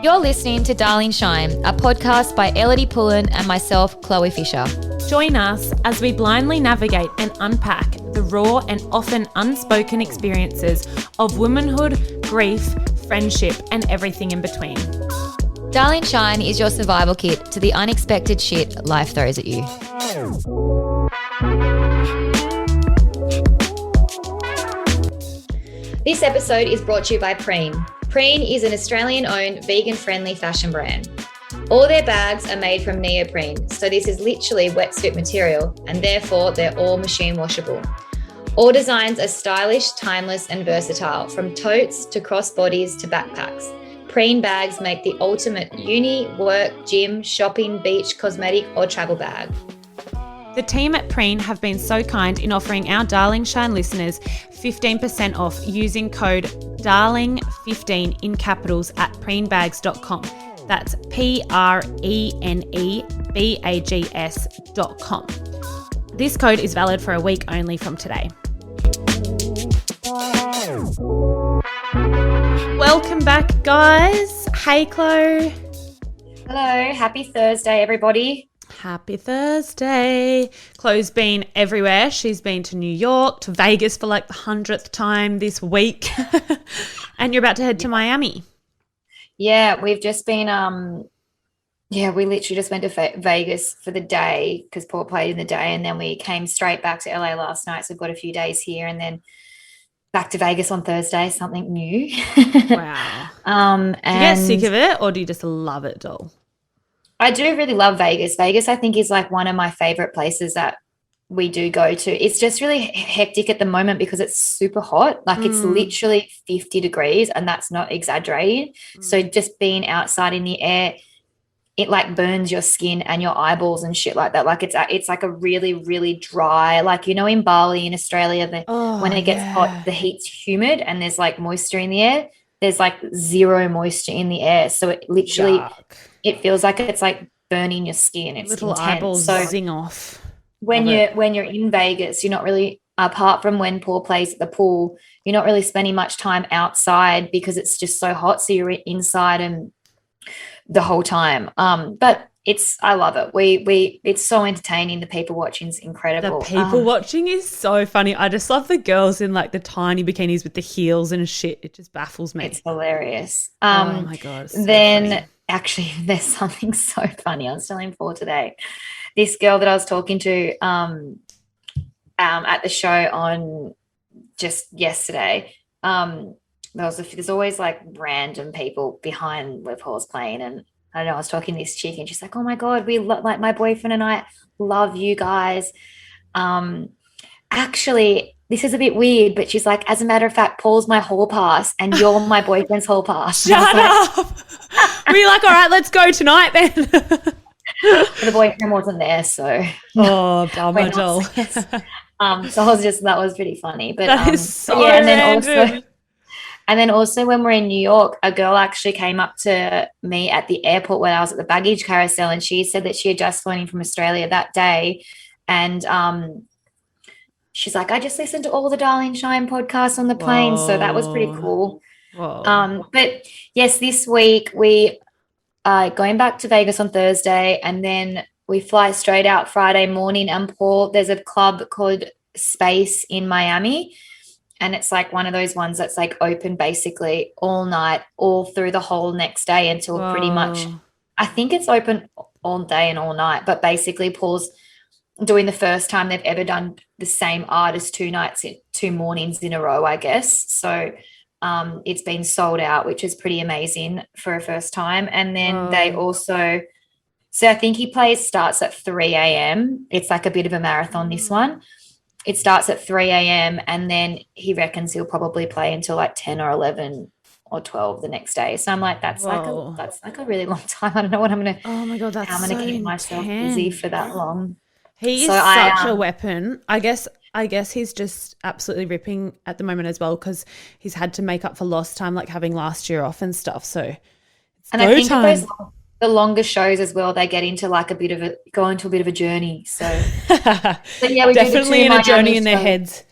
You're listening to Darling Shine, a podcast by Ellidy Pullen and myself, Chloe Fisher. Join us as we blindly navigate and unpack the raw and often unspoken experiences of womanhood, grief, friendship, and everything in between. Darling Shine is your survival kit to the unexpected shit life throws at you. This episode is brought to you by Preen. Preen is an Australian-owned, vegan-friendly fashion brand. All their bags are made from neoprene, so this is literally wetsuit material, and therefore they're all machine washable. All designs are stylish, timeless, and versatile, from totes to crossbodies to backpacks. Preen bags make the ultimate uni, work, gym, shopping, beach, cosmetic, or travel bag. The team at Preen have been so kind in offering our Darling Shine listeners 15% off using code DARLING15 in capitals at preenbags.com. That's PRENEBAGS.com. This code is valid for a week only from today. Welcome back, guys. Hey, Chloe. Hello, happy Thursday, everybody. Happy Thursday. Chloe's been everywhere. She's been to New York, to Vegas for like the 100th time this week. And you're about to head to Miami. Yeah, we've just been, we literally just went to Vegas for the day because Paul played in the day, and then we came straight back to LA last night. So we've got a few days here and then back to Vegas on Thursday, something new. Wow. And do you get sick of it, or do you just love it, doll? I do really love Vegas. Vegas, I think, is like one of my favorite places that we do go to. It's just really hectic at the moment because it's super hot. Like it's literally 50 degrees, and that's not exaggerating. So just being outside in the air, it like burns your skin and your eyeballs and shit like that. Like it's like a really, really dry, like, you know, in Bali in Australia, when it gets hot, the heat's humid and there's like moisture in the air. There's like zero moisture in the air. So it literally... Yuck. It feels like it's like burning your skin. It's little intense. Eyeballs so zing off. When you're in Vegas, you're not really, apart from when Paul plays at the pool, you're not really spending much time outside because it's just so hot. So you're inside and the whole time. But I love it. It's so entertaining. The people watching is incredible. The people watching is so funny. I just love the girls in like the tiny bikinis with the heels and shit. It just baffles me. It's hilarious. Oh my God. It's so then funny. Actually, there's something so funny. I was telling Paul today. This girl that I was talking to at the show on just yesterday, there's always like random people behind where Paul's playing, and I don't know, I was talking to this chick and she's like, oh my God, like my boyfriend and I love you guys. Actually, this is a bit weird, but she's like, as a matter of fact, Paul's my hall pass and you're my boyfriend's hall pass. Shut up. Were you like, all right, let's go tonight then? The boyfriend wasn't there, so. Oh, bummer doll. So that was pretty funny. But that is so random. And then also when we're in New York, a girl actually came up to me at the airport when I was at the baggage carousel, and she said that she had just flown in from Australia that day. And she's like, I just listened to all the Darling Shine podcasts on the plane. Whoa. So that was pretty cool. Whoa. But yes, this week we are going back to Vegas on Thursday, and then we fly straight out Friday morning. And Paul, there's a club called Space in Miami. And it's like one of those ones that's like open basically all night, all through the whole next day until pretty much, I think it's open all day and all night. But basically Paul's doing the first time they've ever done the same artist 2 mornings in a row, I guess. So it's been sold out, which is pretty amazing for a first time. And then they also, so I think he starts at 3 a.m. It's like a bit of a marathon, this one. It starts at 3 a.m. and then he reckons he'll probably play until like 10 or 11 or 12 the next day. So I'm like, that's like a really long time. I don't know what I'm going to, oh my God, that's how I'm going to keep myself busy for that long. He is such a weapon. I guess he's just absolutely ripping at the moment as well, because he's had to make up for lost time, like having last year off and stuff. So it's and I think those the longer shows as well, they get into like a bit of a journey. So but yeah, we definitely in a journey in their heads.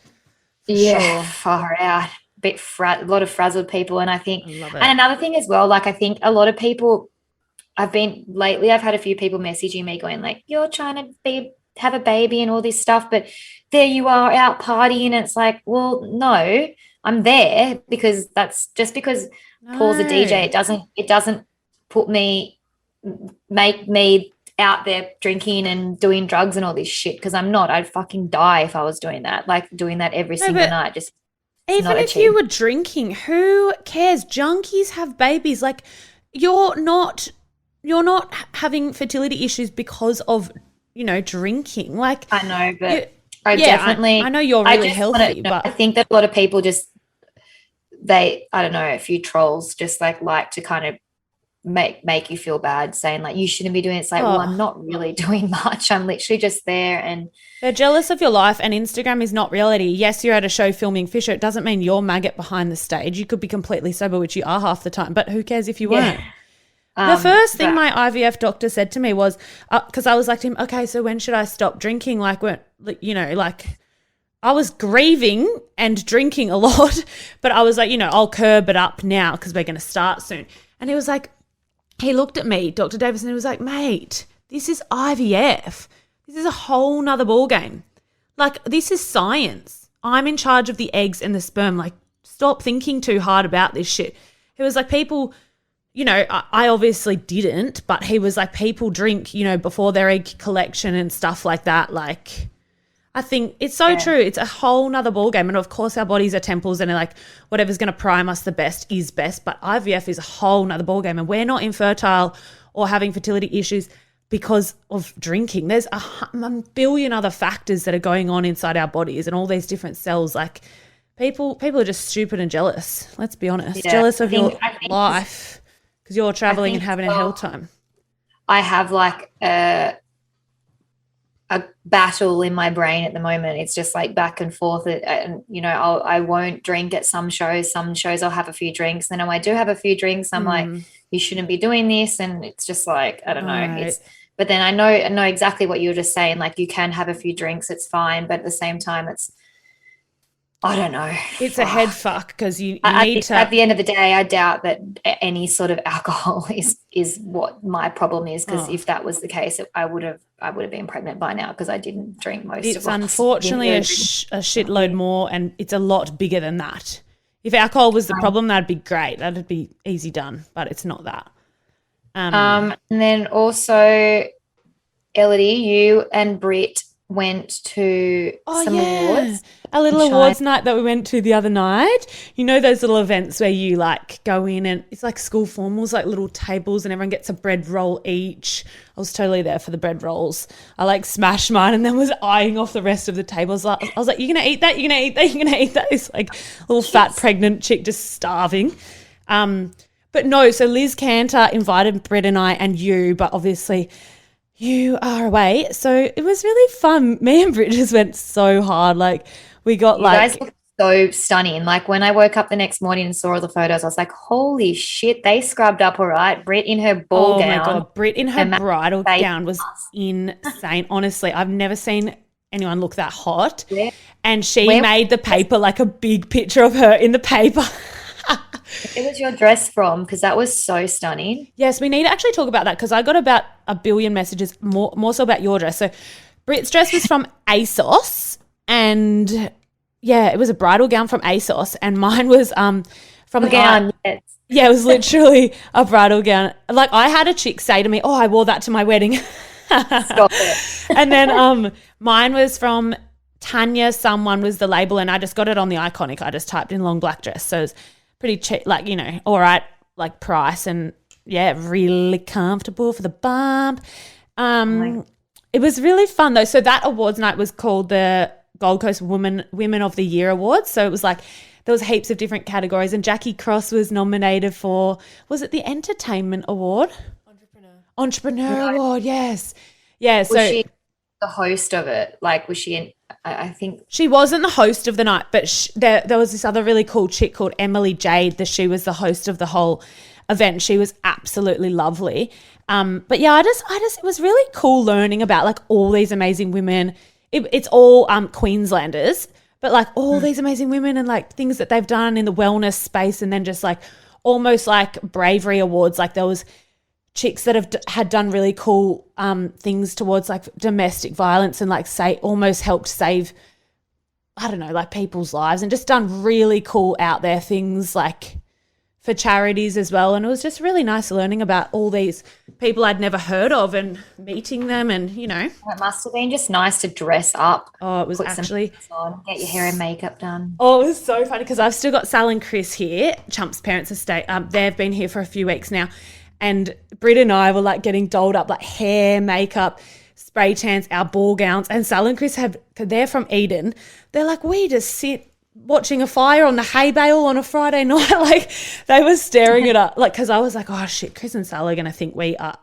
Yeah, sure. Far out. a lot of frazzled people. And I think, I love it. and another thing as well, like I think a lot of people, I've had a few people messaging me going like, you're trying to have a baby and all this stuff, but there you are out partying. And it's like, well, no, I'm there because that's just because Paul's a DJ. It doesn't make me out there drinking and doing drugs and all this shit, because I'm not. I'd fucking die if I was doing that, like doing that every single night. Just even if you were drinking, who cares? Junkies have babies. Like you're not having fertility issues because of, drinking. Like I know, but I know you're really healthy, but I think that a lot of people just I don't know, a few trolls just like to kind of make you feel bad, saying like you shouldn't be doing it. It's like, well, I'm not really doing much. I'm literally just there, and they're jealous of your life. And Instagram is not reality. Yes, you're at a show filming Fisher. It doesn't mean you're maggot behind the stage. You could be completely sober, which you are half the time, but who cares if you weren't? The first thing my IVF doctor said to me was, because I was like to him, okay, so when should I stop drinking? Like when, I was grieving and drinking a lot, but I was like, I'll curb it up now because we're going to start soon. And he was like, he looked at me, Dr. Davis, and he was like, mate, this is IVF. This is a whole nother ballgame. Like, this is science. I'm in charge of the eggs and the sperm. Like, stop thinking too hard about this shit. It was like people, I obviously didn't, but he was like, people drink, before their egg collection and stuff like that. Like, I think it's so true. It's a whole nother ballgame. And of course our bodies are temples and like whatever's going to prime us the best is best. But IVF is a whole nother ballgame, and we're not infertile or having fertility issues because of drinking. There's a billion other factors that are going on inside our bodies and all these different cells. Like people are just stupid and jealous. Let's be honest. Jealous of your life because you're traveling and having a hell time. I have like a battle in my brain at the moment. It's just like back and forth, and I won't drink at some shows. Some shows I'll have a few drinks, then when I do have a few drinks, I'm like, you shouldn't be doing this, and it's just like, I don't know. Right. But then I know exactly what you were just saying. Like, you can have a few drinks, it's fine, but at the same time, I don't know. It's a head fuck because you need to. At the end of the day, I doubt that any sort of alcohol is what my problem is, because if that was the case, I would have been pregnant by now because I didn't drink most of it. It's unfortunately a shitload more, and it's a lot bigger than that. If alcohol was the problem, that'd be great. That'd be easy done, but it's not that. And then also, Ellidy, you and Britt went to some awards. A little awards night that we went to the other night. You know those little events where you like go in and it's like school formals, like little tables, and everyone gets a bread roll each. I was totally there for the bread rolls. I like smashed mine and then was eyeing off the rest of the tables. I was like, you're going to eat that? You're going to eat that? You're going to eat that? This like little fat pregnant chick just starving. But no, so Liz Cantor invited Britt and I and you, but obviously you are away. So it was really fun. Me and Britt just went so hard. Like we got you guys look so stunning. Like when I woke up the next morning and saw all the photos, I was like, holy shit, they scrubbed up all right. Britt in her ball gown. Oh my God, Britt in her bridal gown was insane. Honestly, I've never seen anyone look that hot. Yeah. And she made the paper like a big picture of her in the paper. Where was your dress from? Because that was so stunning. Yes, we need to actually talk about that because I got about a billion messages more so about your dress. So Britt's dress was from ASOS, and yeah, it was a bridal gown from ASOS, and mine was from a gown. Yes. Yeah, it was literally a bridal gown. Like I had a chick say to me, "Oh, I wore that to my wedding." Stop it. And then mine was from Tanya. Someone was the label, and I just got it on the Iconic. I just typed in long black dress, so it's pretty cheap, like, all right, like price, and yeah, really comfortable for the bump. It was really fun though. So that awards night was called the Gold Coast Women of the Year Awards. So it was like there was heaps of different categories, and Jackie Cross was nominated for, was it the Entertainment Award? Entrepreneur Award, yes. Yeah. Was she the host of it? Like, was she in? I think she wasn't the host of the night, but there was this other really cool chick called Emily Jade. She was the host of the whole event. She was absolutely lovely. But yeah, it was really cool learning about like all these amazing women. It's all Queenslanders, But like all these amazing women and like things that they've done in the wellness space, and then just like almost like bravery awards. Like there was chicks that had done really cool things towards like domestic violence and like almost helped save, I don't know, like people's lives, and just done really cool out there things like for charities as well. And it was just really nice learning about all these people I'd never heard of and meeting them, and it must have been just nice to dress up. Oh, it was actually on, get your hair and makeup done. Oh, it was so funny because I've still got Sal and Chris here, Chump's parents' estate. They've been here for a few weeks now, and Britt and I were like getting dolled up, like hair, makeup, spray tans, our ball gowns. And Sal and Chris they're from Eden. They're like, we just sit watching a fire on the hay bale on a Friday night. Like they were staring at us, like, because I was like, oh shit, Chris and Sal are going to think we are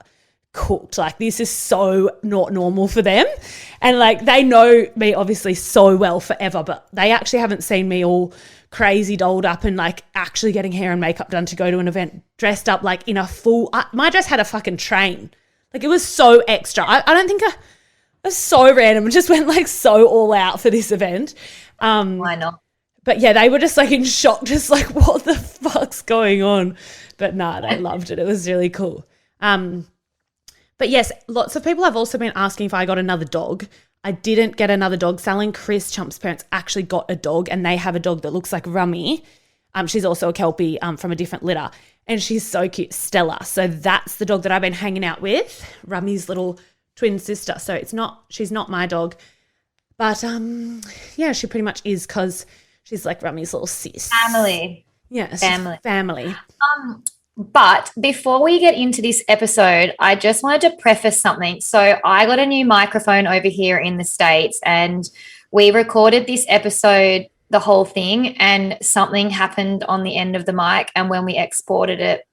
cooked. Like this is so not normal for them. And like they know me obviously so well forever, but they actually haven't seen me all crazy dolled up and like actually getting hair and makeup done to go to an event, dressed up like in a full, my dress had a fucking train. Like it was so extra. I don't think it was so random. It just went like so all out for this event. Why not? But yeah, they were just like in shock, just like what the fuck's going on? But nah, they loved it. It was really cool. But yes, lots of people have also been asking if I got another dog. I didn't get another dog. Sal and Chris, Chump's parents, actually got a dog, and they have a dog that looks like Rummy. She's also a Kelpie from a different litter, and she's so cute, Stella. So that's the dog that I've been hanging out with, Rummy's little twin sister. So she's not my dog, but yeah, she pretty much is because she's like Rummy's little sis. Family. Yeah, family. But before we get into this episode, I just wanted to preface something. So I got a new microphone over here in the States, and we recorded this episode, the whole thing, and something happened on the end of the mic. And when we exported it,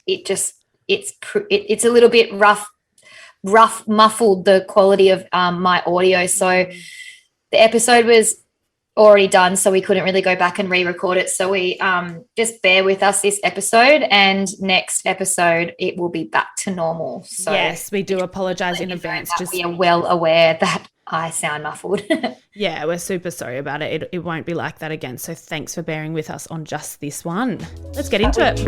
it's a little bit rough, muffled the quality of my audio. So the episode was already done, so we couldn't really go back and re-record it. So we just bear with us this episode, and next episode it will be back to normal. So yes, we do apologize in advance. Just we are well aware that I sound muffled. Yeah, we're super sorry about it. It won't be like that again. So thanks for bearing with us on just this one. Let's get into it.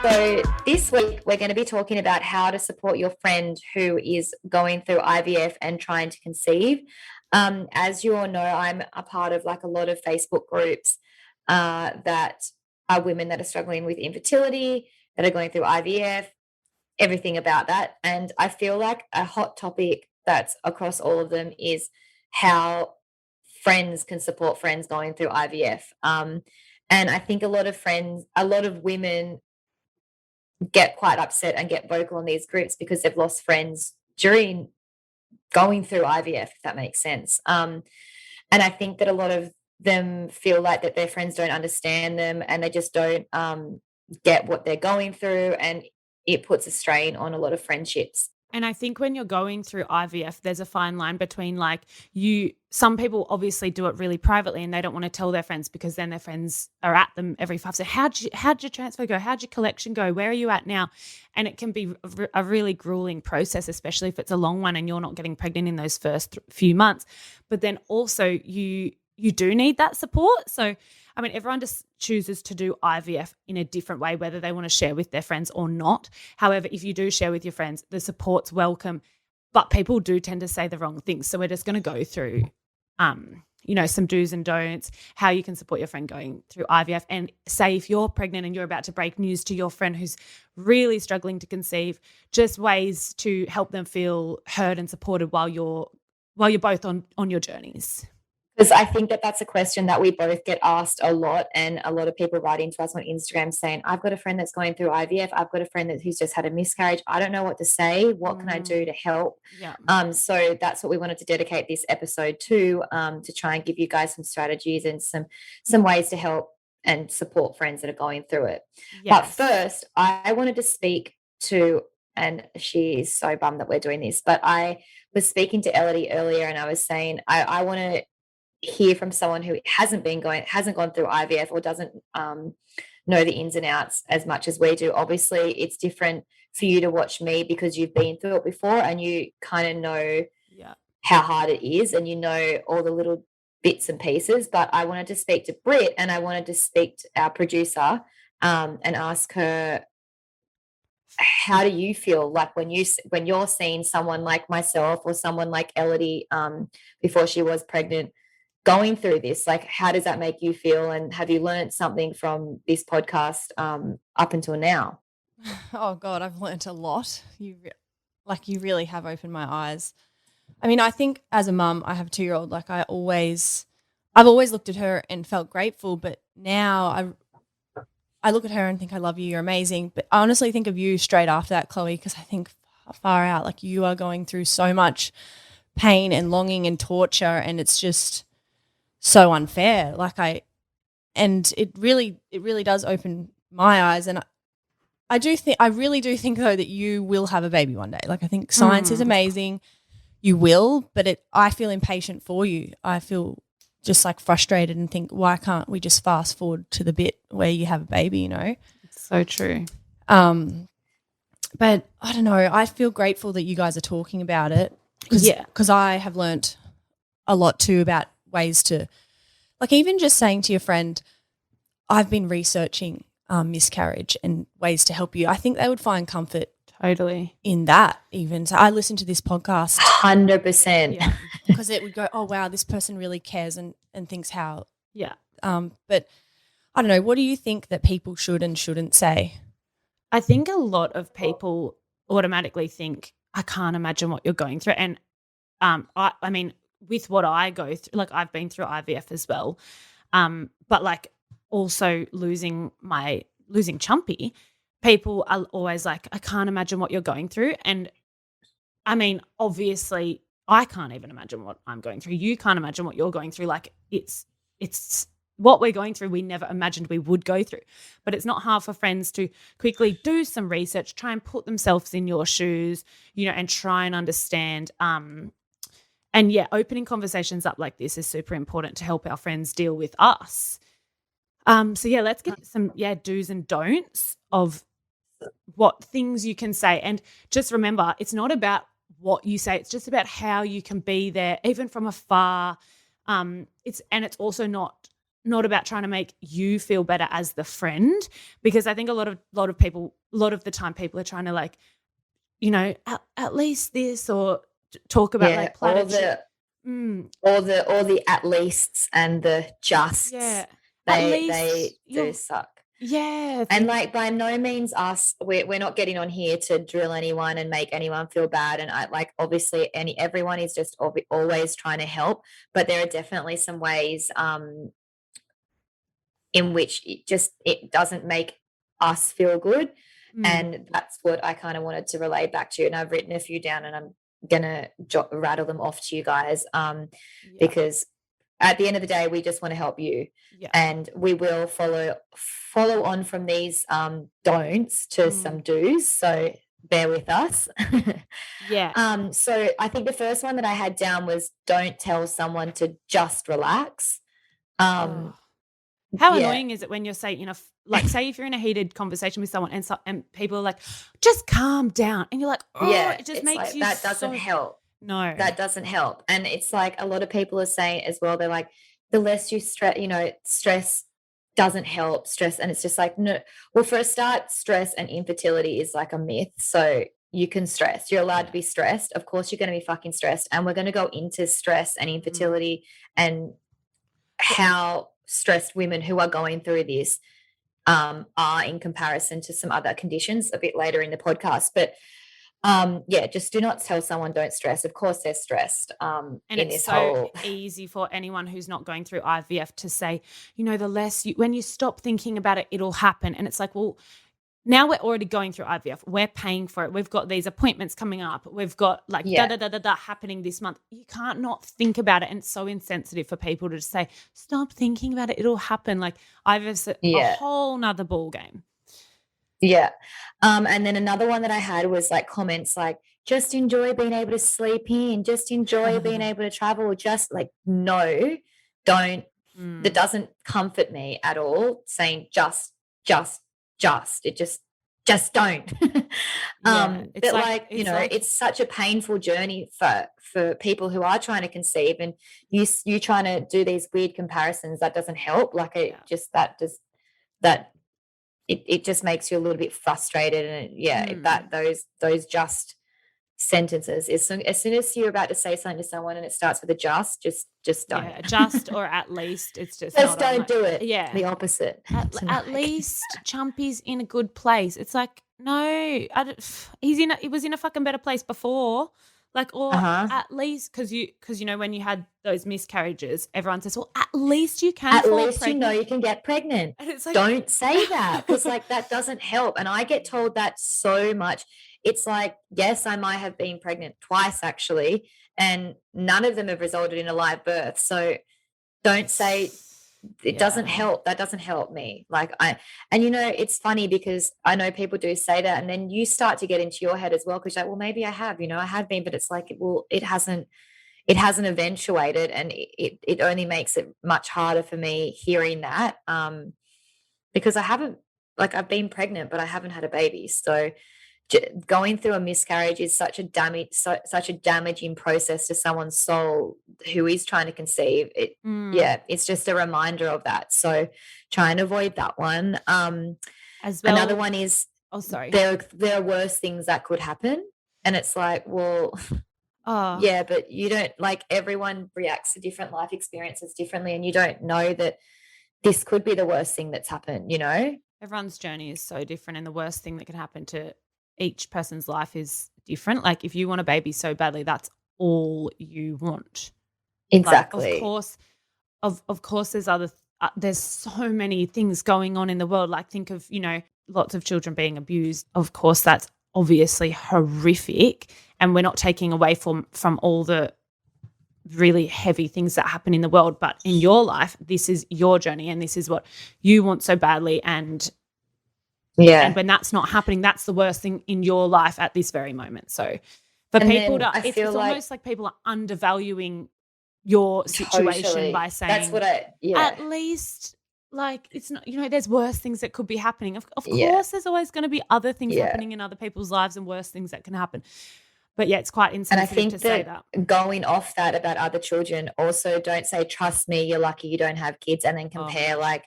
So this week we're going to be talking about how to support your friend who is going through IVF and trying to conceive. As you all know, I'm a part of like a lot of Facebook groups that are women that are struggling with infertility, that are going through IVF, everything about that. And I feel like a hot topic that's across all of them is how friends can support friends going through IVF. And I think a lot of women get quite upset and get vocal in these groups because they've lost friends during going through IVF, if that makes sense. And I think that a lot of them feel like that their friends don't understand them, and they just don't get what they're going through, and it puts a strain on a lot of friendships. And I think when you're going through IVF, there's a fine line between like some people obviously do it really privately and they don't want to tell their friends because then their friends are at them every 5 seconds. How'd your transfer go? How'd your collection go? Where are you at now? And it can be a really grueling process, especially if it's a long one and you're not getting pregnant in those first few months. But then also you do need that support. So I mean, everyone just chooses to do IVF in a different way, whether they want to share with their friends or not. However, if you do share with your friends, the support's welcome, but people do tend to say the wrong things. So we're just going to go through, some do's and don'ts, how you can support your friend going through IVF, and say if you're pregnant and you're about to break news to your friend who's really struggling to conceive, just ways to help them feel heard and supported while you're both on your journeys. Because I think that that's a question that we both get asked a lot, and a lot of people write into us on Instagram saying, I've got a friend that's going through IVF. I've got a friend who's just had a miscarriage. I don't know what to say. What can I do to help? Yeah. So that's what we wanted to dedicate this episode to try and give you guys some strategies and some ways to help and support friends that are going through it. Yes. But first, I wanted to speak to, and she is so bummed that we're doing this, but I was speaking to Ellidy earlier, and I was saying I want to hear from someone who hasn't gone through IVF or doesn't know the ins and outs as much as we do. Obviously, it's different for you to watch me because you've been through it before and you kind of know how hard it is, and you know all the little bits and pieces, but I wanted to speak to Brit and I wanted to speak to our producer and ask her, how do you feel like when you're seeing someone like myself or someone like Ellidy before she was pregnant going through this? Like, how does that make you feel? And have you learned something from this podcast up until now? Oh God, I've learnt a lot. You really have opened my eyes. I mean, I think as a mum, I have a 2-year-old. Like I've always looked at her and felt grateful, but now I look at her and think, I love you, you're amazing. But I honestly think of you straight after that, Chloe, because I think far out, like you are going through so much pain and longing and torture, and it's just so unfair. And it really does open my eyes. And I really do think though that you will have a baby one day. Like I think science is amazing. You will, but I feel impatient for you. I feel just like frustrated and think, why can't we just fast forward to the bit where you have a baby, you know? It's so true. But I don't know. I feel grateful that you guys are talking about it. Because I have learnt a lot too about ways to, like even just saying to your friend, I've been researching miscarriage and ways to help you. I think they would find comfort Totally. in that even. So I listened to this podcast. 100%. Yeah. Because it would go, oh, wow, this person really cares and thinks how. Yeah. But I don't know. What do you think that people should and shouldn't say? I think a lot of people automatically think, I can't imagine what you're going through. And I mean, with what I go through, like I've been through IVF as well, but like also losing Chumpy, people are always like, I can't imagine what you're going through. And I mean, obviously, I can't even imagine what I'm going through. You can't imagine what you're going through. Like it's what we're going through, we never imagined we would go through. But it's not hard for friends to quickly do some research, try and put themselves in your shoes, you know, and try and understand. And yeah, opening conversations up like this is super important to help our friends deal with us. So yeah, let's get some do's and don'ts of what things you can say. And just remember, it's not about what you say, it's just about how you can be there, even from afar. It's also not about trying to make you feel better as the friend, because I think a lot of the time people are trying to like, you know, at least this, or talk about like platitude. Or the at leasts and the justs. Yeah. They do suck. Yeah. And like by no means we're not getting on here to drill anyone and make anyone feel bad. And obviously everyone is just always trying to help, but there are definitely some ways in which it doesn't make us feel good. And that's what I kind of wanted to relay back to you. And I've written a few down and I'm gonna rattle them off to you guys because at the end of the day, we just want to help you. Yeah. And we will follow on from these don'ts to some do's. So bear with us. Yeah. So I think the first one that I had down was, don't tell someone to just relax. How annoying is it when you're saying, you know, like say if you're in a heated conversation with someone and people are like, just calm down. And you're like, it just makes like, you that doesn't help. No, that doesn't help. And it's like a lot of people are saying as well, they're like, the less you stress, you know, stress doesn't help. Stress, and it's just like, no. Well, for a start, stress and infertility is like a myth. So you can stress. You're allowed to be stressed. Of course, you're going to be fucking stressed. And we're going to go into stress and infertility and how stressed women who are going through this are in comparison to some other conditions a bit later in the podcast. But just do not tell someone don't stress. Of course they're stressed. And it's so easy for anyone who's not going through IVF to say, you know, when you stop thinking about it, it'll happen. And it's like, well, now we're already going through IVF. We're paying for it. We've got these appointments coming up. We've got like happening this month. You can't not think about it. And it's so insensitive for people to just say, stop thinking about it, it'll happen. Like IVF's a whole nother ball game. Yeah. And then another one that I had was like comments like, just enjoy being able to sleep in, just enjoy being able to travel. Just like, no, don't. That doesn't comfort me at all. Saying just. It just just don't. Yeah, it's But like like, it's like it's such a painful journey for people who are trying to conceive, and you trying to do these weird comparisons that doesn't help. Like yeah. that it just makes you a little bit frustrated, and Mm. those just sentences, as soon as you're about to say something to someone and it starts with a just don't. Yeah, just or at least it's just Just not on don't like do it. yeah. The opposite. To At like, least Chumpy's in a good place. It's like, no, I don't, he was in a fucking better place before. Like, or uh-huh. at least because you know when you had those miscarriages, everyone says, well, at least you can At fall least pregnant. you can get pregnant. And it's like, Don't say that, because like that doesn't help. And I get told that so much. It's like, yes, I might have been pregnant twice actually, and none of them have resulted in a live birth. So don't say it doesn't yeah. help. That doesn't help me. And it's funny because I know people do say that, and then you start to get into your head as well, because like, well, maybe I have been, but it's like, well, it hasn't eventuated, and it only makes it much harder for me hearing that, because I haven't, like, I've been pregnant but I haven't had a baby. So going through a miscarriage is such a damaging process to someone's soul who is trying to conceive it. Mm. Yeah, it's just a reminder of that, so try and avoid that one. As Another well. one is, Oh, sorry. there are worse things that could happen, and it's like, well, Oh, yeah, but you don't, like, everyone reacts to different life experiences differently, and you don't know that this could be the worst thing that's happened. everyone's journey is so different, and the worst thing that can happen to each person's life is different. Like, if you want a baby so badly, that's all you want. Like, of Exactly. course, of course, there's so many things going on in the world. Like, think of lots of children being abused. Of course, that's obviously horrific, and we're not taking away from all the really heavy things that happen in the world. But in your life, this is your journey, and this is what you want so badly. And Yeah. when that's not happening, that's the worst thing in your life at this very moment. So for And people then to, I it's feel like, almost like people are undervaluing your situation by totally. That's saying, what yeah. at least, like, it's not, there's worse things that could be happening. Of Yeah. course, there's always going to be other things Yeah. happening in other people's lives and worse things that can happen. But yeah, it's quite And I insensitive to think say that that. going off that about other children, also don't say, trust me, you're lucky you don't have kids, and then Oh, compare. Like,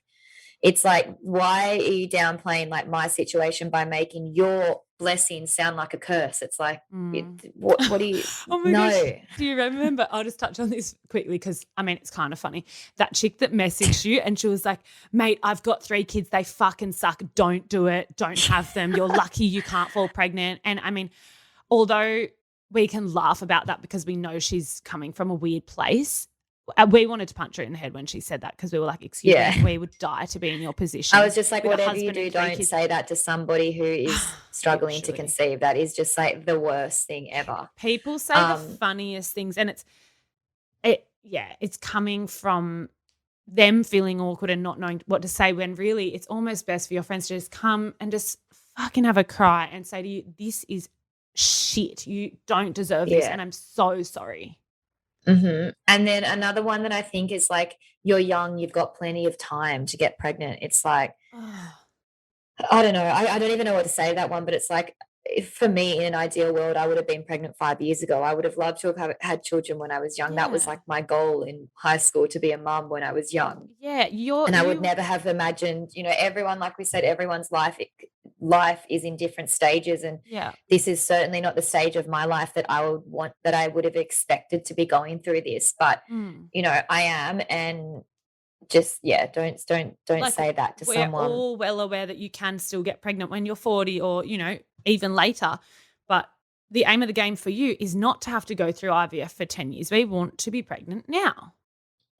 it's like, why are you downplaying like my situation by making your blessing sound like a curse? It's like, what do you, oh my no. gosh. Do you remember? I'll just touch on this quickly because I mean, it's kind of funny. That chick that messaged you and she was like, mate, I've got 3 kids. They fucking suck. Don't do it. Don't have them. You're lucky you can't fall pregnant. And I mean, although we can laugh about that because we know she's coming from a weird place, we wanted to punch her in the head when she said that because we were like, excuse Yeah. me, we would die to be in your position. I was just like, with a whatever you husband do, and 3 don't kids. say that to somebody who is struggling to Literally. conceive. That is just like the worst thing ever. People say the funniest things, and it's coming from them feeling awkward and not knowing what to say, when really it's almost best for your friends to just come and just fucking have a cry and say to you, this is shit. You don't deserve this, Yeah. and I'm so sorry. And then another one that I think is like, you're young, you've got plenty of time to get pregnant. It's like, I don't know. I don't even know what to say to that one, but it's like, if for me, in an ideal world, I would have been pregnant 5 years ago. I would have loved to have had children when I was young. That was Yeah. like my goal in high school, to be a mum when I was young. Yeah, And I would never have imagined, everyone, like we said, everyone's life is in different stages. And yeah. this is certainly not the stage of my life that I would have expected to be going through this. But, I am. And just, don't Like, say that to we're someone. all well aware that you can still get pregnant when you're 40 or, even later. But the aim of the game for you is not to have to go through IVF for 10 years. We want to be pregnant now.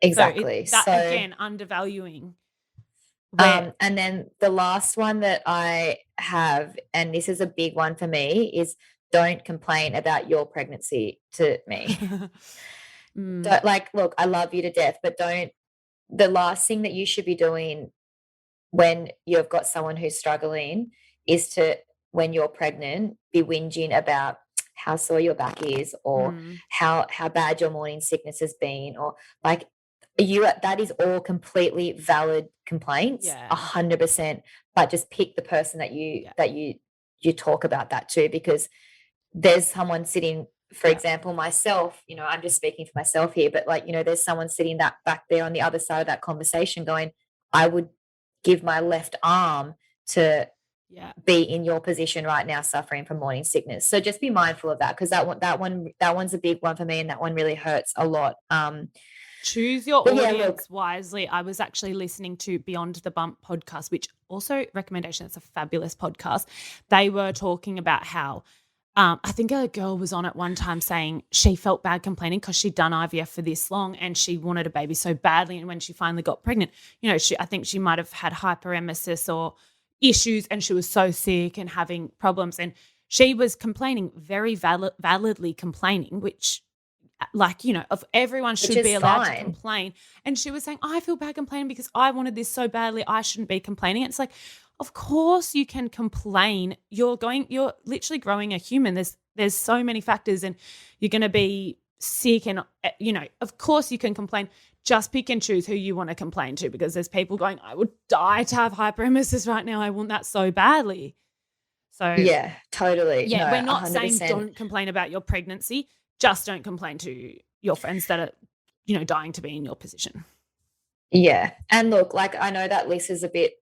Exactly. So again, undervaluing. And then the last one that I have, and this is a big one for me, is don't complain about your pregnancy to me. Don't, like, look, I love you to death, but the last thing that you should be doing when you've got someone who's struggling is to, when you're pregnant, be whinging about how sore your back is, or how bad your morning sickness has been, or like, that is all completely valid complaints, Yeah. 100%. But just pick the person that you you talk about that too, because there's someone sitting, for example, myself, I'm just speaking for myself here, but like, there's someone sitting that back there on the other side of that conversation going, I would give my left arm to be in your position right now, suffering from morning sickness. So just be mindful of that, because that one's a big one for me, and that one really hurts a lot. Choose your audience wisely. I was actually listening to Beyond the Bump podcast, which also recommendation. It's a fabulous podcast. They were talking about how I think a girl was on at one time saying she felt bad complaining because she'd done IVF for this long and she wanted a baby so badly. And when she finally got pregnant, I think she might have had hyperemesis or issues, and she was so sick and having problems. And she was complaining, very validly complaining, which of everyone should be allowed to complain. And she was saying, I feel bad complaining because I wanted this so badly. I shouldn't be complaining. It's like, of course you can complain. You're literally growing a human. There's so many factors, and you're going to be sick, and of course you can complain. Just pick and choose who you want to complain to, because there's people going, I would die to have hyperemesis right now. I want that so badly. So yeah, totally. Yeah, no, we're not 100%. saying don't complain about your pregnancy. Just don't complain to your friends that are, dying to be in your position. Yeah. And look, like, I know that list is a bit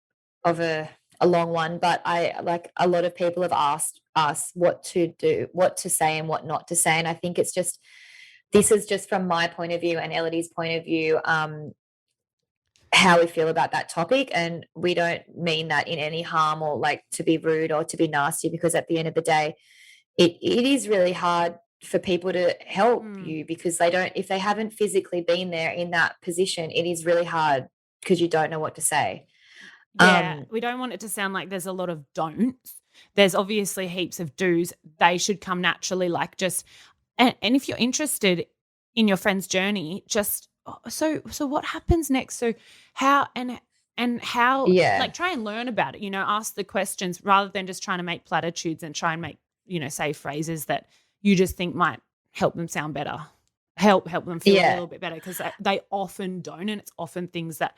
of a long one, but a lot of people have asked us what to do, what to say and what not to say. And I think this is just from my point of view and Ellidy's point of view, how we feel about that topic. And we don't mean that in any harm or like to be rude or to be nasty, because at the end of the day, it is really hard for people to help you, because if they haven't physically been there in that position, it is really hard because you don't know what to say. Yeah, we don't want it to sound like there's a lot of don'ts. There's obviously heaps of do's. They should come naturally, like just and if you're interested in your friend's journey, just so what happens next? So how like try and learn about it, ask the questions rather than just trying to make platitudes and try and make, say phrases that you just think might help them sound better, help them feel a little bit better, because they often don't, and it's often things that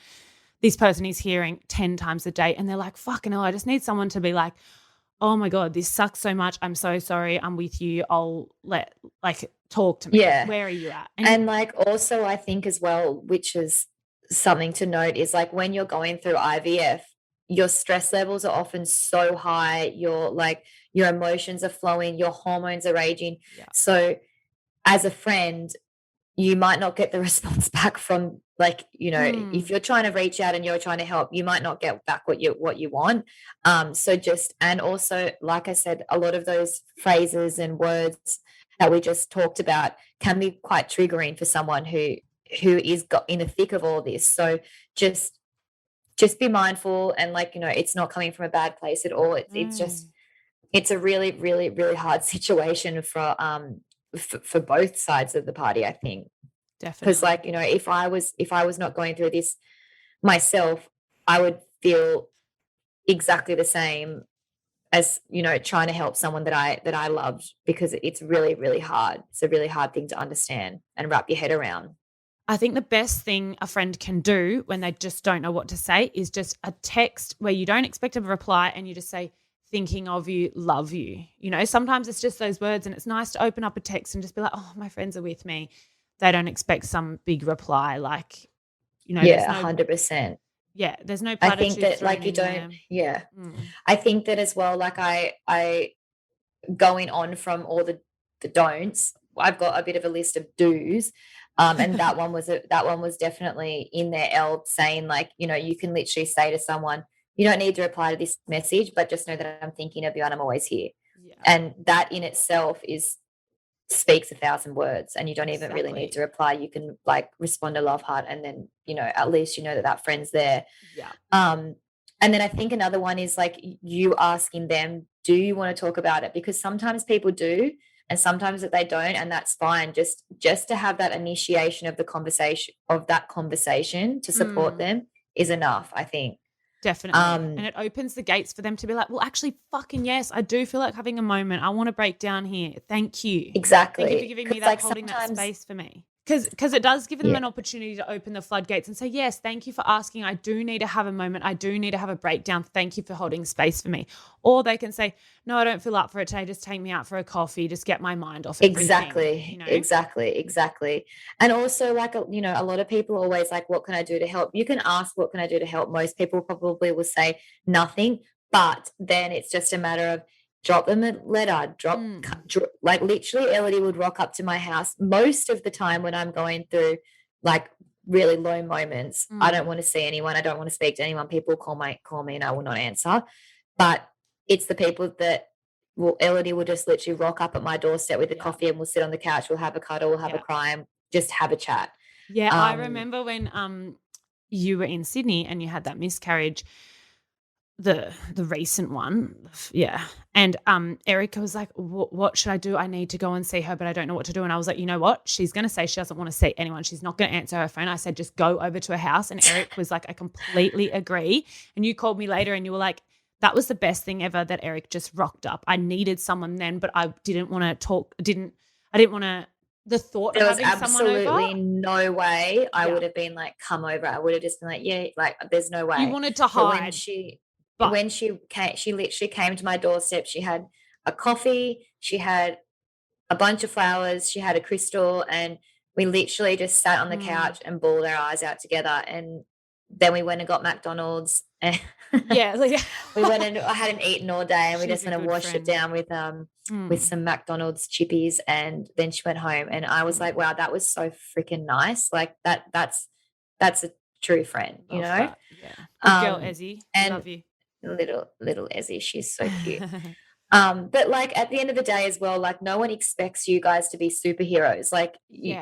this person is hearing 10 times a day, and they're like, fucking hell, I just need someone to be like, oh my God, this sucks so much. I'm so sorry. I'm with you. I'll talk to me. Yeah. Where are you at? And like, also I think as well, which is something to note, is like when you're going through IVF, your stress levels are often so high. Your emotions are flowing, your hormones are raging. Yeah. So as a friend, you might not get the response back from if you're trying to reach out and you're trying to help, you might not get back what you want. And also, like I said, a lot of those phrases and words that we just talked about can be quite triggering for someone who is got in the thick of all this. So just be mindful, and it's not coming from a bad place at all. It's a really, really, really hard situation for both sides of the party, I think. Definitely. Because if I was not going through this myself, I would feel exactly the same as trying to help someone that I loved, because it's really, really hard. It's a really hard thing to understand and wrap your head around. I think the best thing a friend can do when they just don't know what to say is just a text where you don't expect a reply, and you just say, thinking of you, love you. Sometimes it's just those words, and it's nice to open up a text and just be like, oh, my friends are with me. They don't expect some big reply, Yeah, 100%. Yeah, there's no platitudes. I think that you don't. Yeah, I think that as well. Like I going on from all the don'ts, I've got a bit of a list of do's. And that one was definitely in there. Saying you can literally say to someone, you don't need to reply to this message, but just know that I'm thinking of you and I'm always here. Yeah. And that in itself speaks 1,000 words, and you don't even really need to reply. You can respond to love heart, and then at least that friend's there. Yeah. And then I think another one is you asking them, do you want to talk about it? Because sometimes people do, and sometimes that they don't, and that's fine. Just to have that initiation of that conversation to support them is enough, I think. Definitely. And it opens the gates for them to be like, well, actually, fucking yes, I do feel like having a moment. I want to break down here. Thank you. Exactly. Thank you for giving me that, holding that space for me. Because it does give them Yeah. an opportunity to open the floodgates and say, yes, thank you for asking. I do need to have a moment. I do need to have a breakdown. Thank you for holding space for me. Or they can say, no, I don't feel up for it today. Just take me out for a coffee. Just get my mind off everything. Exactly. You know? Exactly. And also, like, you know, a lot of people are always like, what can I do to help? You can ask, what can I do to help? Most people probably will say nothing, but then it's just a matter of drop them a letter, like literally Ellidy would rock up to my house most of the time when I'm going through like really low moments. I don't want to see anyone. I don't want to speak to anyone. People call me and I will not answer. But it's the people that Ellidy will just literally rock up at my doorstep with a coffee and we'll sit on the couch. We'll have a cuddle. We'll have a cry and just have a chat. Yeah, I remember when you were in Sydney and you had that miscarriage, the recent one, and Erica was like, what should I do? I need to go and see her, but I don't know what to do. And I was like, you know what? She's going to say she doesn't want to see anyone. She's not going to answer her phone. I said, just go over to her house. And Eric was like, I completely agree. And you called me later and you were like, that was the best thing ever that Eric just rocked up. I needed someone then, but I didn't want to talk. I didn't want to. The thought there of was having someone over. Absolutely no way I would have been like, come over. I would have just been like, yeah, like there's no way. You wanted to hide. When she came, she literally came to my doorstep. She had a coffee. She had a bunch of flowers. She had a crystal, and we literally just sat on the couch and bawled our eyes out together. And then we went and got McDonald's. And we went and I hadn't eaten all day, and we just went and washed it down with some McDonald's chippies, and then she went home. And I was like, wow, that was so freaking nice. Like that's a true friend, you know? Good girl, Ezzy. And love you. Little Ezzy, she's so cute. But like at the end of the day as well, like no one expects you guys to be superheroes. Like you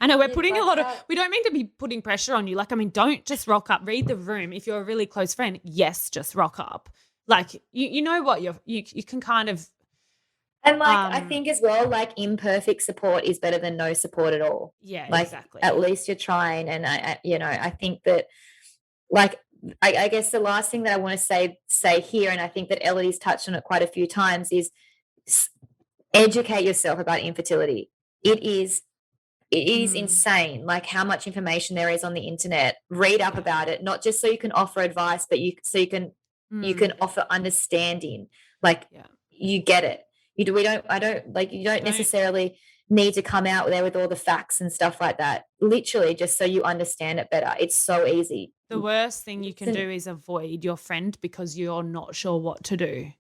I know we're putting a lot of, we don't mean to be putting pressure on you. Like, I mean, don't just rock up, read the room. If you're a really close friend, yes, just rock up. Like, you know what, you can kind of. And like, I think as well, like imperfect support is better than no support at all. Yeah, like, exactly. At least you're trying. And I think that like, I guess the last thing that I want to say here, and I think that Ellidy's touched on it quite a few times, is educate yourself about infertility. It is insane, like how much information there is on the internet. Read up about it, not just so you can offer advice, but you can offer understanding. Like you get it. You don't necessarily need to come out there with all the facts and stuff like that. Literally, just so you understand it better. It's so easy. The worst thing you can do is avoid your friend because you're not sure what to do.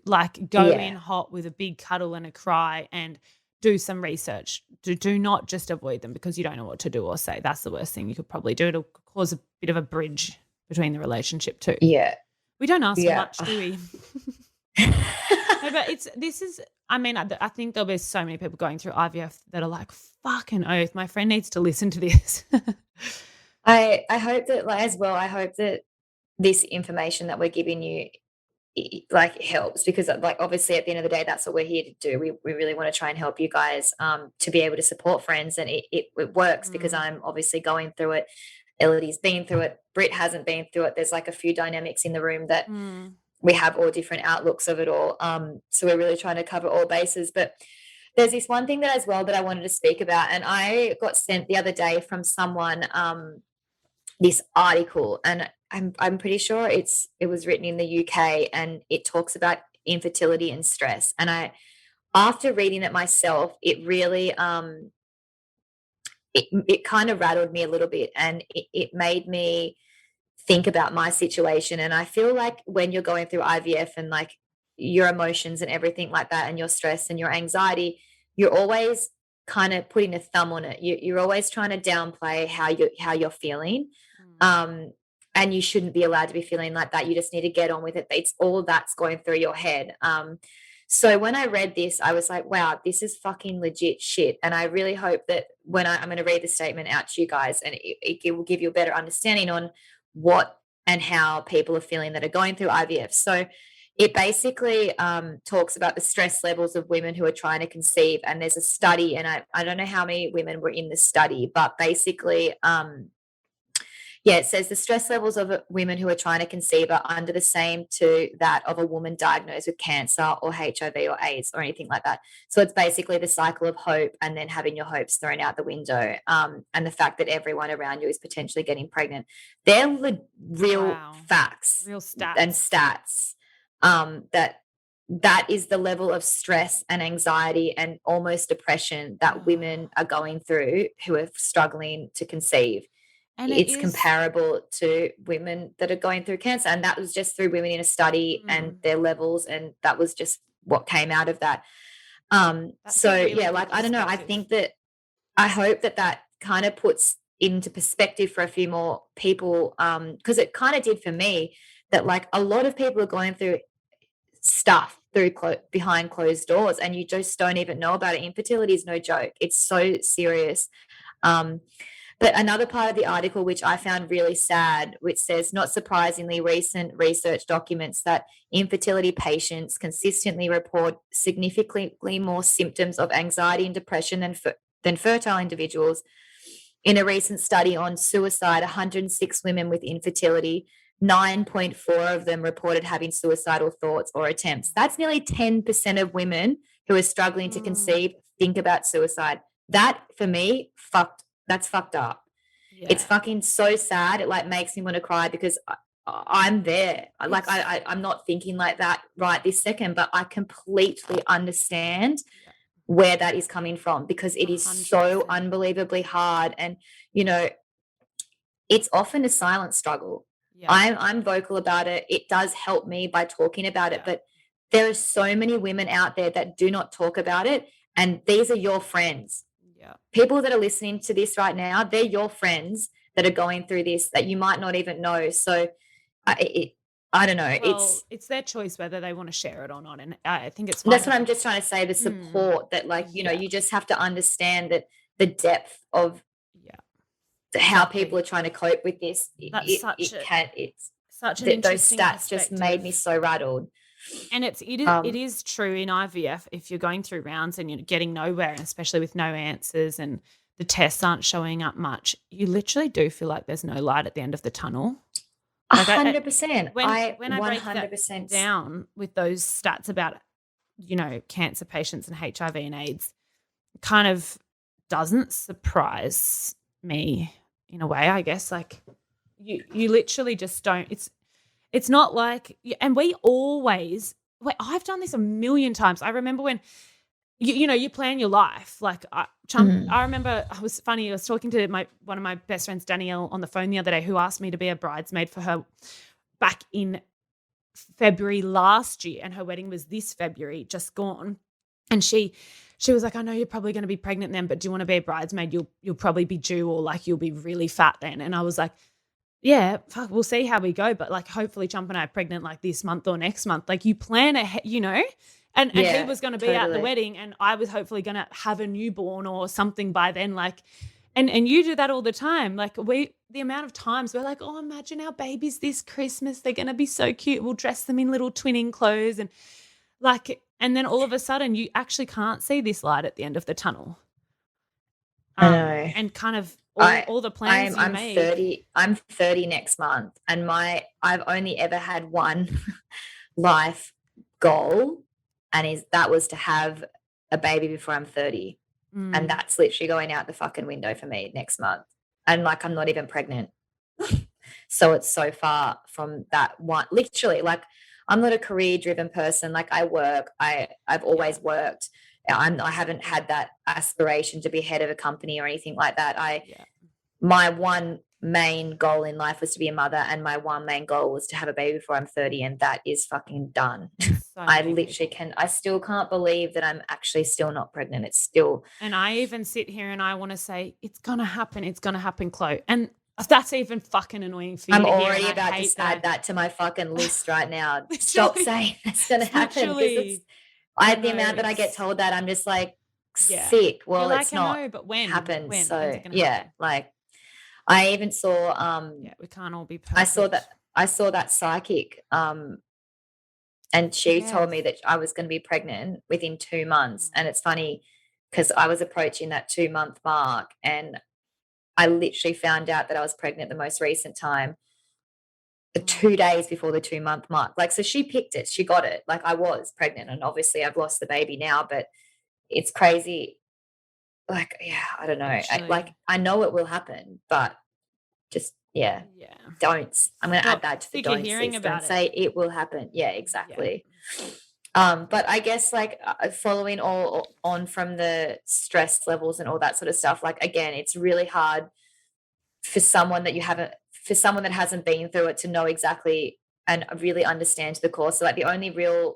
Like go in hot with a big cuddle and a cry and do some research. Do not just avoid them because you don't know what to do or say. That's the worst thing you could probably do. It'll cause a bit of a bridge between the relationship too. Yeah. We don't ask much, do we? No, but I think there'll be so many people going through IVF that are like, fucking oath, my friend needs to listen to this. I hope that I hope that this information that we're giving you like helps, because like obviously at the end of the day that's what we're here to do. We really want to try and help you guys to be able to support friends, and it works because I'm obviously going through it. Ellidy's been through it. Britt hasn't been through it. There's like a few dynamics in the room that we have all different outlooks of it all. So we're really trying to cover all bases. But there's this one thing that as well that I wanted to speak about, and I got sent the other day from someone this article, and I'm pretty sure it was written in the UK, and it talks about infertility and stress. And after reading it myself, it really it kind of rattled me a little bit, and it made me think about my situation. And I feel like when you're going through IVF and like your emotions and everything like that, and your stress and your anxiety, you're always kind of putting a thumb on it. You're always trying to downplay how you're feeling. And you shouldn't be allowed to be feeling like that. You just need to get on with it. It's all that's going through your head. So when I read this, I was like, wow, this is fucking legit shit. And I really hope that when I'm going to read the statement out to you guys, and it will give you a better understanding on what and how people are feeling that are going through IVF. So it basically talks about the stress levels of women who are trying to conceive. And there's a study, and I don't know how many women were in the study, but basically Yeah, it says the stress levels of women who are trying to conceive are under the same to that of a woman diagnosed with cancer or HIV or AIDS or anything like that. So it's basically the cycle of hope and then having your hopes thrown out the window, and the fact that everyone around you is potentially getting pregnant. They're real facts, real and stats. that is the level of stress and anxiety and almost depression that women are going through who are struggling to conceive. And it's comparable to women that are going through cancer. And that was just through women in a study and their levels. And that was just what came out of that. So really yeah, like, I don't know. I think that I hope that kind of puts into perspective for a few more people. Cause it kind of did for me, that like a lot of people are going through stuff through behind closed doors and you just don't even know about it. Infertility is no joke. It's so serious. But another part of the article, which I found really sad, which says, not surprisingly, recent research documents that infertility patients consistently report significantly more symptoms of anxiety and depression than fertile individuals. In a recent study on suicide, 106 women with infertility, 9.4 of them reported having suicidal thoughts or attempts. That's nearly 10% of women who are struggling to conceive think about suicide. That, for me, that's fucked up. Yeah. It's fucking so sad. It like makes me want to cry because I'm there. Like I'm not thinking like that right this second, but I completely understand where that is coming from because it is 100%. So unbelievably hard. And, you know, it's often a silent struggle. Yeah. I'm vocal about it. It does help me by talking about it, but there are so many women out there that do not talk about it. And these are your friends. Yeah. People that are listening to this right now, they're your friends that are going through this that you might not even know. So I don't know. Well, it's their choice whether they want to share it or not. And I think it's fine. That's what I'm just trying to say, the support that like, you know, you just have to understand that the depth of how people are trying to cope with this. That's such an those stats just made me so rattled. And it is true in IVF, if you're going through rounds and you're getting nowhere, and especially with no answers and the tests aren't showing up much, you literally do feel like there's no light at the end of the tunnel. 100%. When I break that down with those stats about, you know, cancer patients and HIV and AIDS, it kind of doesn't surprise me in a way, I guess. Like you literally just don't. It's not like, and I've done this a million times. I remember when, you know, you plan your life. Like I remember I was talking to one of my best friends, Danielle, on the phone the other day, who asked me to be a bridesmaid for her back in February last year. And her wedding was this February, just gone. And she was like, I know you're probably going to be pregnant then, but do you want to be a bridesmaid? You'll probably be due, or like you'll be really fat then. And I was like, yeah, fuck, we'll see how we go. But like, hopefully Chump and I are pregnant like this month or next month. Like you plan ahead, you know, and he was going to be at the wedding and I was hopefully going to have a newborn or something by then. Like, and you do that all the time. Like the amount of times we're like, oh, imagine our babies this Christmas. They're going to be so cute. We'll dress them in little twinning clothes and like, and then all of a sudden you actually can't see this light at the end of the tunnel. I know. And kind of all the plans I'm 30 next month, and I've only ever had one life goal, and that was to have a baby before I'm 30. And that's literally going out the fucking window for me next month. And like, I'm not even pregnant. So it's so far from that one. Literally, like, I'm not a career driven person. Like I work, I've always worked. I haven't had that aspiration to be head of a company or anything like that. My one main goal in life was to be a mother, and my one main goal was to have a baby before I'm 30, and that is fucking done. So I still can't believe that I'm actually still not pregnant. It's still. And I even sit here and I want to say, it's going to happen, Chloe. And that's even fucking annoying for you. I'm already about to add that to my fucking list right now. Stop saying it's going to happen. The amount that I get told that, I'm just like sick. Well, it's not. But when happens? When's so it happen? Like I even saw. We can't all be perfect. I saw that psychic. And she told me that I was going to be pregnant within 2 months. And it's funny because I was approaching that 2-month mark, and I literally found out that I was pregnant the most recent time 2 days before the 2-month mark. Like, so she picked it, she got it. Like, I was pregnant, and obviously I've lost the baby now, but it's crazy. Like, yeah, I don't know. I know it will happen, but just, yeah, Yeah. don'ts. I'm going to add Not that to the sick of don'ts hearing list. about Don't it. say it will happen. Yeah, exactly. But I guess like following all on from the stress levels and all that sort of stuff, like, again, it's really hard for someone that hasn't been through it to know exactly and really understand the course. So like the only real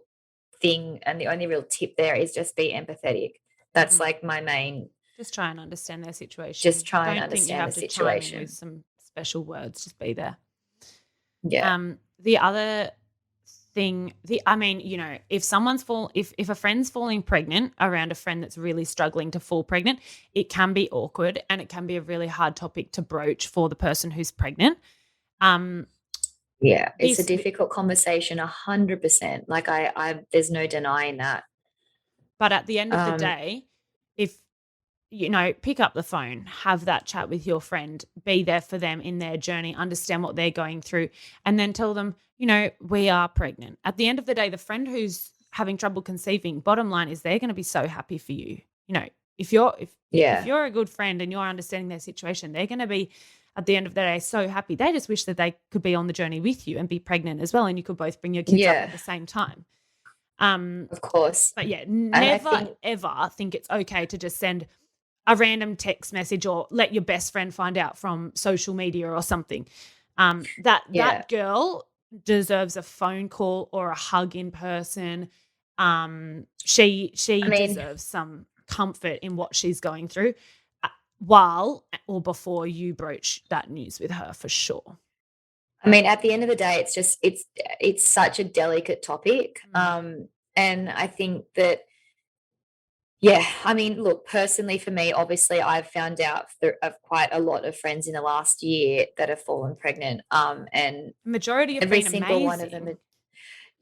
thing and the only real tip there is just be empathetic. That's like my main. Just try and understand their situation. Just try and Don't think you understand have the to chime in situation. with some special words. Just be there. Yeah. The other thing, if if a friend's falling pregnant around a friend that's really struggling to fall pregnant, it can be awkward and it can be a really hard topic to broach for the person who's pregnant. Yeah, it's a difficult conversation, 100%. Like I there's no denying that. But at the end of the day, if pick up the phone, have that chat with your friend, be there for them in their journey, understand what they're going through, and then tell them, we are pregnant. At the end of the day, the friend who's having trouble conceiving, bottom line is they're going to be so happy for you. If you're a good friend and you're understanding their situation, they're going to be at the end of the day so happy. They just wish that they could be on the journey with you and be pregnant as well, and you could both bring your kids up at the same time. Of course. But yeah, never ever think it's okay to just send a random text message or let your best friend find out from social media or something. That girl deserves a phone call or a hug in person. She deserves some comfort in what she's going through while or before you broach that news with her, for sure. I mean, at the end of the day, it's such a delicate topic. And I think that, yeah, I mean, look, personally for me, obviously I've found out of quite a lot of friends in the last year that have fallen pregnant. And majority of every single one of them,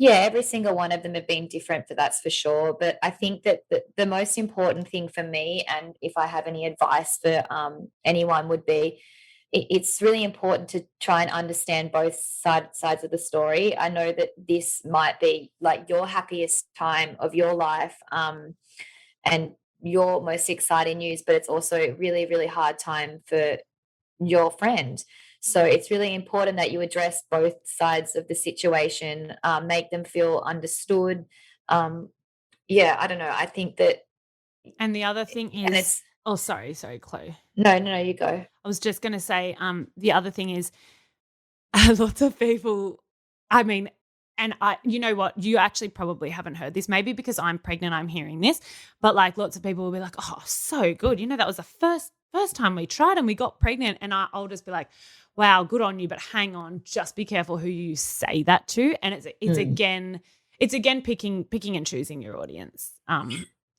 every single one of them have been different, for that's for sure. But I think that the most important thing for me, and if I have any advice for anyone, would be it's really important to try and understand both sides of the story. I know that this might be like your happiest time of your life, and your most exciting news, but it's also a really, really hard time for your friend. So it's really important that you address both sides of the situation, make them feel understood. Yeah, I don't know. I think that. And the other thing is, sorry, Chloe. No, you go. I was just going to say, the other thing is, lots of people, and you know what, you actually probably haven't heard this, maybe because I'm pregnant, I'm hearing this, but like lots of people will be like, oh, so good. That was the first time we tried and we got pregnant. And I'll just be like, wow, good on you. But hang on, just be careful who you say that to. And it's again picking and choosing your audience.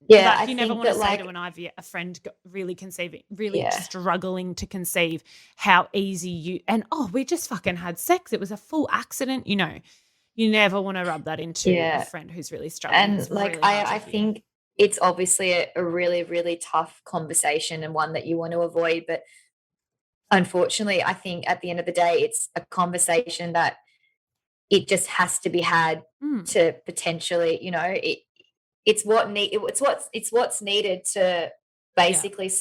Yeah, like you never want to say to an IVF, a friend really conceiving, really struggling to conceive, how easy we just fucking had sex. It was a full accident. You never want to rub that into a friend who's really struggling. And like, really I think it's obviously a really, really tough conversation and one that you want to avoid. But unfortunately, I think at the end of the day, it's a conversation that it just has to be had to potentially, it's what's needed to basically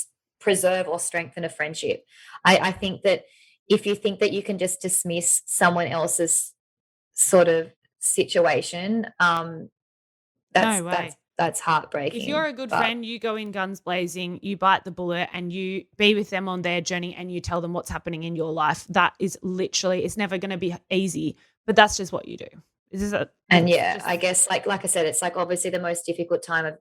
preserve or strengthen a friendship. I think that if you think that you can just dismiss someone else's sort of situation, that's heartbreaking. If you're a good friend, you go in guns blazing, you bite the bullet and you be with them on their journey and you tell them what's happening in your life. That is literally, it's never going to be easy, but that's just what you do. I guess like I said, it's like obviously the most difficult time of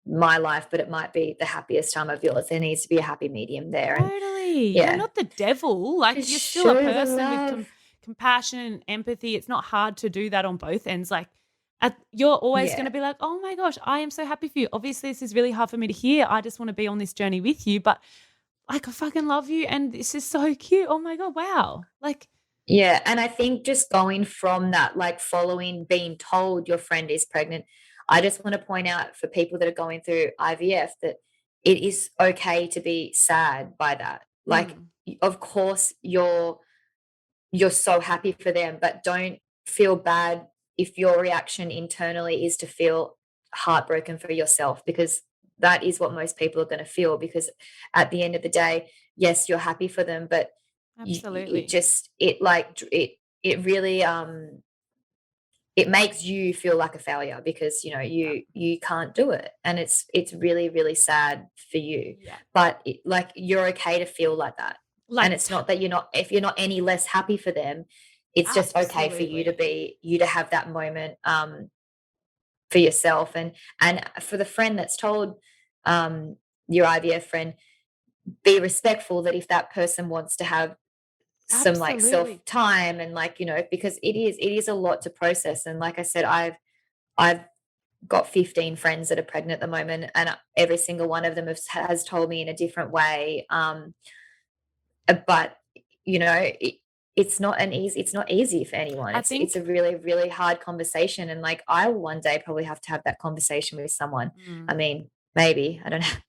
my life, but it might be the happiest time of yours. There needs to be a happy medium there. Totally. You're not the devil. Like, you're still a person with compassion and empathy. It's not hard to do that on both ends. Like, you're always going to be like, oh my gosh, I am so happy for you. Obviously, this is really hard for me to hear. I just want to be on this journey with you, but like, I fucking love you and this is so cute. Oh my God, wow. Like, yeah, and I think just going from that, like following being told your friend is pregnant, I just want to point out for people that are going through IVF that it is okay to be sad by that. Like, of course you're so happy for them, but don't feel bad if your reaction internally is to feel heartbroken for yourself, because that is what most people are going to feel. Because at the end of the day, yes, you're happy for them, but Absolutely. it really it makes you feel like a failure, because you can't do it, and it's really, really sad for you. Yeah. But like, you're okay to feel like that. Like, And it's not that if you're not any less happy for them, it's just okay for you to have that moment for yourself. And for the friend that's told, your IVF friend, be respectful that if that person wants to have some like self Absolutely. time, and like, because it is a lot to process. And like I said, I've got 15 friends that are pregnant at the moment, and every single one of them has told me in a different way. But it's not easy for anyone. I It's think a really, really hard conversation, and like, I will one day probably have to have that conversation with someone. I mean, maybe I don't have,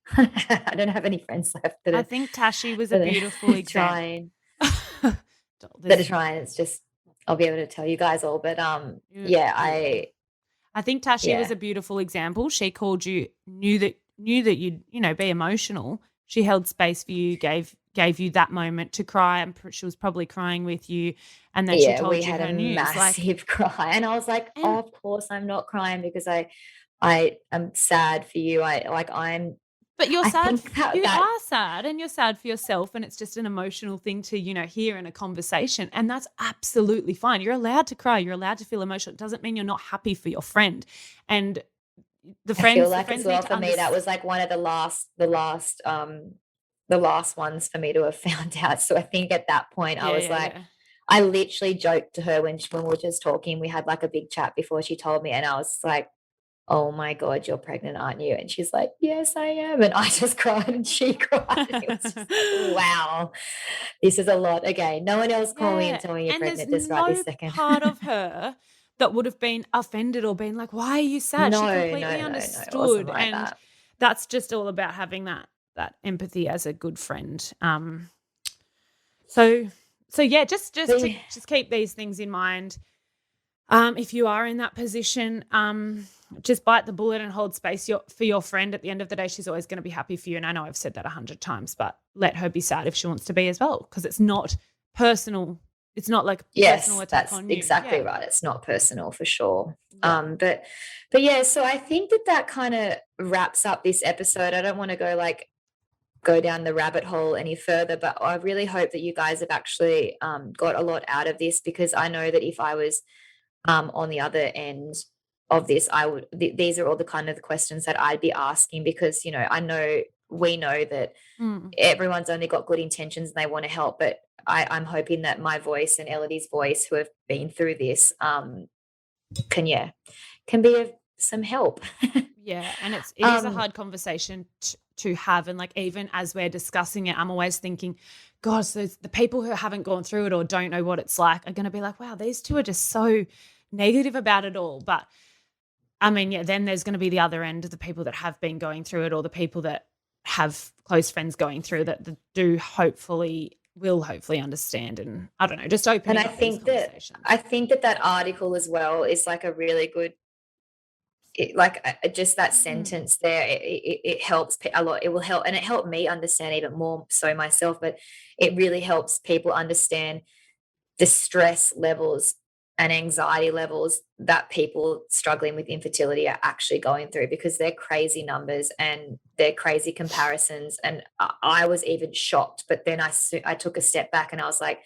I don't have any friends left I think Tashi was a beautiful example. trying. That are trying. It's just, I'll be able to tell you guys all, but I think Tashi was Yeah. a beautiful example. She called you, knew that you'd be emotional. She held space for you, gave you that moment to cry. She was probably crying with you, and then she told we you had her a news. massive cry, and I was like, And- of course I'm not crying, because I am sad for you. But you're I sad. think that- You that- are sad, and you're sad for yourself, and it's just an emotional thing to hear in a conversation, and that's absolutely fine. You're allowed to cry. You're allowed to feel emotional. It doesn't mean you're not happy for your friend. And the I friends, feel the like friends as well need to for me, that was like one of the last ones for me to have found out. So I think at that point I was like, I literally joked to her when we were just talking. We had like a big chat before she told me, and I was like, oh my God, you're pregnant, aren't you? And she's like, yes, I am. And I just cried and she cried. And it was just like, wow, this is a lot. Okay, no one else call me and tell me you're and pregnant there's just right this no second. part of her that would have been offended or been like, why are you sad? No, She no, completely it wasn't understood. like And that. that's just all about having that empathy as a good friend. So yeah, just keep these things in mind. If you are in that position, just bite the bullet and hold space for your friend. At the end of the day, she's always going to be happy for you. And I know I've said that 100 times, but let her be sad if she wants to be as well, because it's not personal. It's not like personal attack on you. That's exactly right. It's not personal, for sure. Yeah. But yeah, so I think that kind of wraps up this episode. I don't want to go down the rabbit hole any further, but I really hope that you guys have actually got a lot out of this, because I know that if I was on the other end of this, these are all the kind of the questions that I'd be asking, because we know that everyone's only got good intentions and they want to help, but I'm hoping that my voice and Ellidy's voice, who have been through this, can be of some help. Yeah, and it is a hard conversation to have, and like, even as we're discussing it, I'm always thinking, gosh, so the people who haven't gone through it or don't know what it's like are going to be like, wow, these two are just so negative about it all. But I mean, yeah, then there's going to be the other end of the people that have been going through it, or the people that have close friends going through that will hopefully understand, and I don't know, just open. And I think that article as well is like a really good, just that sentence there, it helps a lot. It will help, and it helped me understand even more so myself, but it really helps people understand the stress levels and anxiety levels that people struggling with infertility are actually going through, because they're crazy numbers and they're crazy comparisons. And I was even shocked, but then I took a step back and I was like,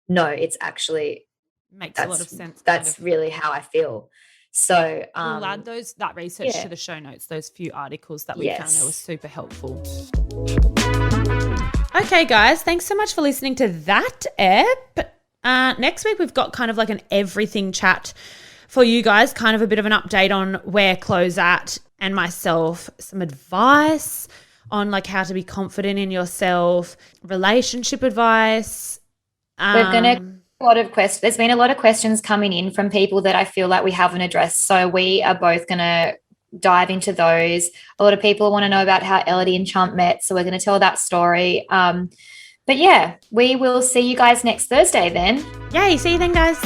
no, it's actually makes a lot of sense. That's really how I feel. So we'll add that research to the show notes, those few articles that we found. They were super helpful. Okay, guys, thanks so much for listening to that ep. Next week, we've got kind of like an everything chat for you guys, kind of a bit of an update on where Chloe's at and myself, some advice on like how to be confident in yourself, relationship advice. We're going to a lot of questions. There's been a lot of questions coming in from people that I feel like we haven't addressed. So we are both going to dive into those. A lot of people want to know about how Ellidy and Chump met. So we're going to tell that story. But yeah, we will see you guys next Thursday then. Yay, see you then, guys.